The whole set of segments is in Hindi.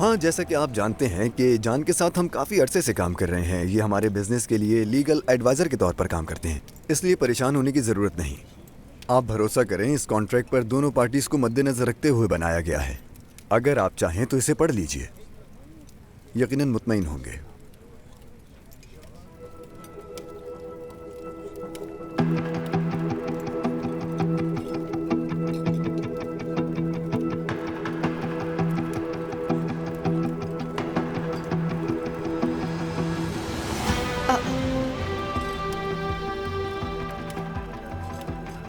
हाँ, जैसा कि आप जानते हैं कि जान के साथ हम काफ़ी अरसे से काम कर रहे हैं। ये हमारे बिजनेस के लिए लीगल एडवाइज़र के तौर पर काम करते हैं, इसलिए परेशान होने की ज़रूरत नहीं। आप भरोसा करें, इस कॉन्ट्रैक्ट पर दोनों पार्टीज को मद्देनजर रखते हुए बनाया गया है। अगर आप चाहें तो इसे पढ़ लीजिए, यकीनन मुतमईन होंगे।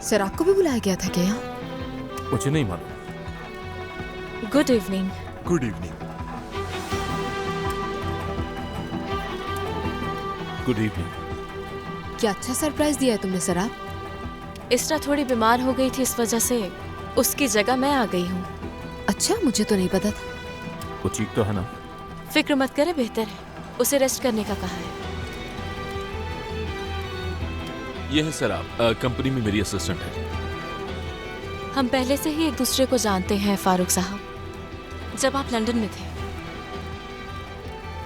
सर, आपको भी बुलाया गया था क्या यहाँ? मुझे नहीं मालूम। Good evening. Good evening. Good evening. क्या अच्छा सरप्राइज दिया है तुमने सर आप? इसरा थोड़ी बीमार हो गई थी, इस वजह से उसकी जगह मैं आ गई हूँ। अच्छा, मुझे तो नहीं पता था। वो ठीक तो है ना? फिक्र मत करे, बेहतर है। उसे रेस्ट करने का कहा है। ये है सर, आप कंपनी में मेरी असिस्टेंट है। हम पहले से ही एक दूसरे को जानते हैं फारूक साहब, जब आप लंदन में थे।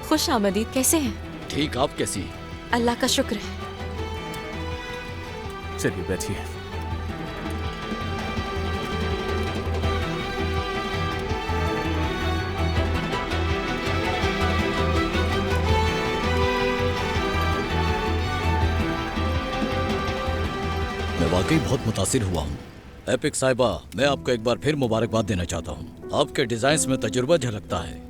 खुश आमदीद, कैसे हैं? ठीक, आप कैसी? अल्लाह का शुक्र है। चलिए बैठिए। मैं वाकई बहुत मुतासिर हुआ हूँ। एपिक साहिबा, मैं आपको एक बार फिर मुबारकबाद देना चाहता हूँ। आपके डिजाइन्स में तजुर्बा झलकता है।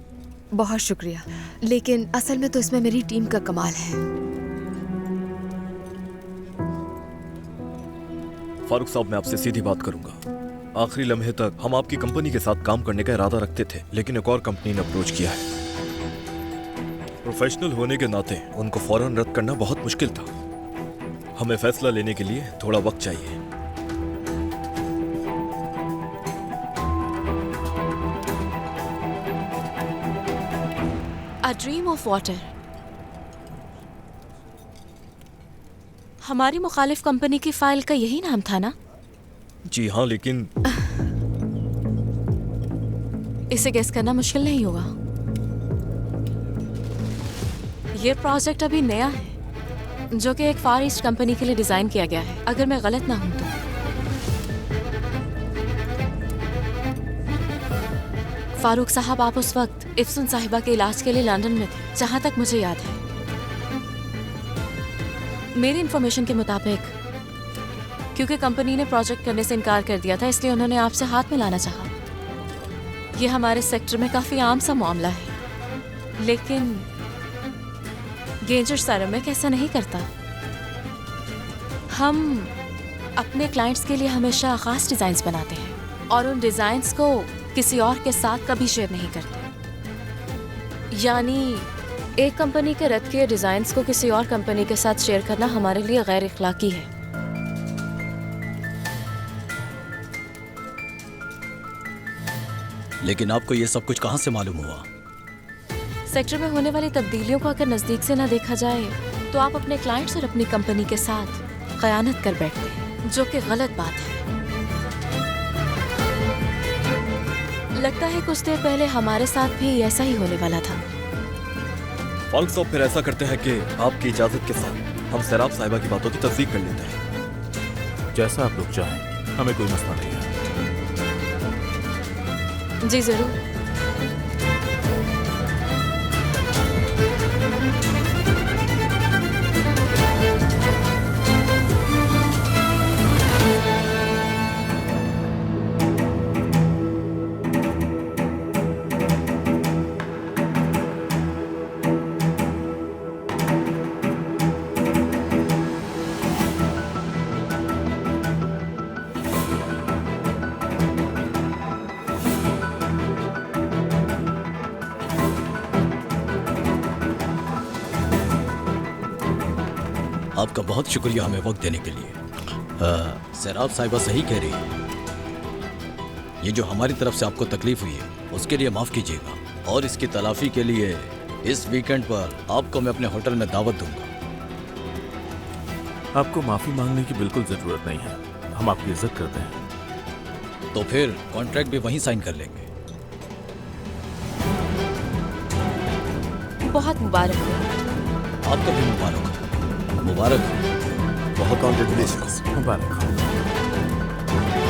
बहुत शुक्रिया, लेकिन असल में तो इसमें मेरी टीम का कमाल है। फारूक साहब, मैं आपसे सीधी बात करूंगा। आखिरी लम्हे तक हम आपकी कंपनी के साथ काम करने का इरादा रखते थे, लेकिन एक और कंपनी ने अप्रोच किया है। प्रोफेशनल होने के नाते उनको फौरन रद्द करना बहुत मुश्किल था। हमें फैसला लेने के लिए थोड़ा वक्त चाहिए। अ ड्रीम ऑफ वाटर हमारी मुखालिफ कंपनी की फाइल का यही नाम था ना? जी हाँ, लेकिन इसे गेस करना मुश्किल नहीं होगा। ये प्रोजेक्ट अभी नया है, जो कि एक फार ईस्ट कंपनी के लिए डिजाइन किया गया है, अगर मैं गलत ना हूं तो। फारूक साहब, आप उस वक्त इफ्सुन साहिबा के इलाज के लिए लंदन में थे, जहां तक मुझे याद है। मेरी इंफॉर्मेशन के मुताबिक क्योंकि कंपनी ने प्रोजेक्ट करने से इनकार कर दिया था, इसलिए उन्होंने आपसे हाथ मिलाना चाहा। यह हमारे सेक्टर में काफी आम सा मामला है, लेकिन गेंजर सैरामिक ऐसा नहीं करता। हम अपने क्लाइंट्स के लिए हमेशा खास डिजाइन्स बनाते हैं और उन डिजाइन्स को किसी और के साथ कभी शेयर नहीं करते। यानी एक कंपनी के रद्द किए डिजाइन्स को किसी और कंपनी के साथ शेयर करना हमारे लिए गैर इखलाकी है। लेकिन आपको ये सब कुछ कहाँ से मालूम हुआ? सेक्टर में होने वाली तब्दीलियों को अगर नजदीक से ना देखा जाए तो आप अपने क्लाइंट्स और अपनी कंपनी के साथ खयानत कर बैठते हैं, जो कि गलत बात है। लगता है कुछ देर पहले हमारे साथ भी ऐसा ही होने वाला था। फारूक साहब, फिर ऐसा करते हैं कि आपकी इजाजत के साथ हम सैराब साहिबा की बातों की तस्दीक कर लेते हैं। जैसा आप लोग चाहें, हमें कोई मसला नहीं है। जी जरूर। आपका बहुत शुक्रिया हमें वक्त देने के लिए। सैराब साहिबा सही कह रही है। ये जो हमारी तरफ से आपको तकलीफ हुई है उसके लिए माफ़ कीजिएगा, और इसकी तलाफी के लिए इस वीकेंड पर आपको मैं अपने होटल में दावत दूंगा। आपको माफी मांगने की बिल्कुल जरूरत नहीं है, हम आपकी इज्जत करते हैं। तो फिर कॉन्ट्रैक्ट भी वहीं साइन कर लेंगे। बहुत मुबारक हो। आपको भी मुबारक हो। मुबारक हो। बहुत कॉन्ग्रेचुलेशन। मुबारक हो।